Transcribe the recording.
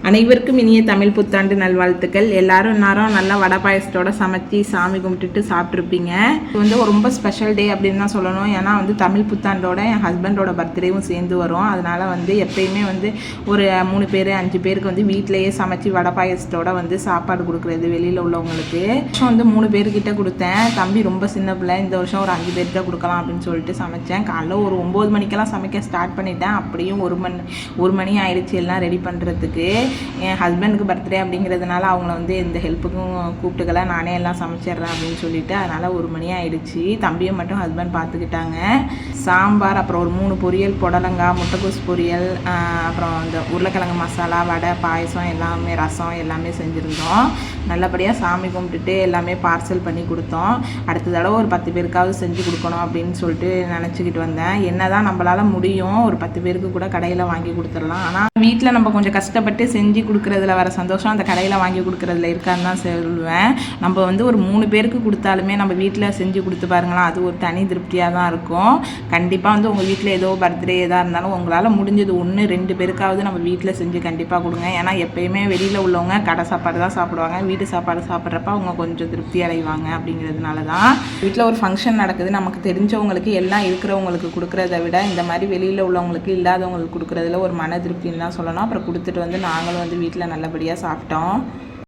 அனைவருக்கும் இனிய தமிழ் புத்தாண்டு நல்வாழ்த்துக்கள். எல்லாரும் நேரம் நல்லா வடை பாயசத்தோட சமைச்சி சாமி கும்பிட்டுட்டு சாப்பிட்ருப்பீங்க. இது வந்து ரொம்ப ஸ்பெஷல் டே அப்படின்னு தான் சொல்லணும். ஏன்னா வந்து தமிழ் புத்தாண்டோட என் ஹஸ்பண்டோட பர்த்டேவும் சேர்ந்து வரும். அதனால வந்து எப்பயுமே வந்து ஒரு 3 பேர் 5 பேருக்கு வந்து வீட்டிலேயே சமைச்சி வடை பாயசத்தோட வந்து சாப்பாடு கொடுக்குறது வெளியில் உள்ளவங்களுக்கு. வருஷம் வந்து 3 பேர்கிட்ட கொடுத்தேன். தம்பி ரொம்ப சின்ன பிள்ளை, இந்த வருஷம் ஒரு 5 பேர்கிட்ட கொடுக்கலாம் அப்படின்னு சொல்லிட்டு சமைச்சேன். காலைல ஒரு 9 மணிக்கெல்லாம் சமைக்க ஸ்டார்ட் பண்ணிட்டேன். அப்படியும் ஒரு மணி ஆயிடுச்சு எல்லாம் ரெடி பண்ணுறதுக்கு. என் ஹஸ்பண்டுக்கு பர்த்டே அப்படிங்கிறதுனால அவங்கள வந்து எந்த ஹெல்ப்புக்கும் கூப்பிட்டுக்கல, நானே எல்லாம் சமைச்சிட்றேன் அப்படின்னு சொல்லிட்டு அதனால் 1 மணி ஆயிடுச்சு. தம்பியை மட்டும் ஹஸ்பண்ட் பார்த்துக்கிட்டாங்க. சாம்பார், அப்புறம் ஒரு 3 பொரியல், புடலங்காய், முட்டைக்கோஸ் பொரியல், அப்புறம் இந்த உருளைக்கிழங்கு மசாலா, வடை, பாயசம் எல்லாமே, ரசம் எல்லாமே செஞ்சுருந்தோம். நல்லபடியாக சாமி கும்பிட்டுட்டு எல்லாமே பார்சல் பண்ணி கொடுத்தோம். அடுத்த தடவை ஒரு 10 பேருக்காவது செஞ்சு கொடுக்கணும் அப்படின்னு சொல்லிட்டு நினச்சிக்கிட்டு வந்தேன். என்ன தான் நம்மளால் முடியும், ஒரு 10 பேருக்கு கூட கடையில் வாங்கி கொடுத்துடலாம். ஆனால் வீட்டில் நம்ம கொஞ்சம் கஷ்டப்பட்டு செஞ்சு கொடுக்குறதுல வர சந்தோஷம் அந்த கடையில் வாங்கி கொடுக்குறதுல இருக்கான்னு தான் சொல்லுவேன். நம்ம வந்து ஒரு 3 பேருக்கு கொடுத்தாலுமே நம்ம வீட்டில் செஞ்சு கொடுத்து பாருங்களா, அது ஒரு தனி திருப்தியாக தான் இருக்கும். கண்டிப்பாக வந்து உங்கள் வீட்டில் ஏதோ பர்த்டே எதாக இருந்தாலும் உங்களால் முடிஞ்சது 1-2 பேருக்காவது நம்ம வீட்டில் செஞ்சு கண்டிப்பாக கொடுங்க. ஏன்னா எப்பயுமே வெளியில் உள்ளவங்க கடை சாப்பாடு தான் சாப்பிடுவாங்க. வீட்டு சாப்பாடு சாப்பிட்றப்ப அவங்க கொஞ்சம் திருப்தி அடைவாங்க. அப்படிங்கிறதுனால தான் வீட்டில் ஒரு ஃபங்க்ஷன் நடக்குது, நமக்கு தெரிஞ்சவங்களுக்கு எல்லாம் இருக்கிறவங்களுக்கு கொடுக்குறத விட இந்த மாதிரி வெளியில் உள்ளவங்களுக்கு இல்லாதவங்களுக்கு கொடுக்குறதுல ஒரு மன திருப்தின்னு தான் சொல்லணும். அப்புறம் கொடுத்துட்டு வந்து நாங்களும் வந்து வீட்டில் நல்லபடியாக சாப்பிட்டோம்.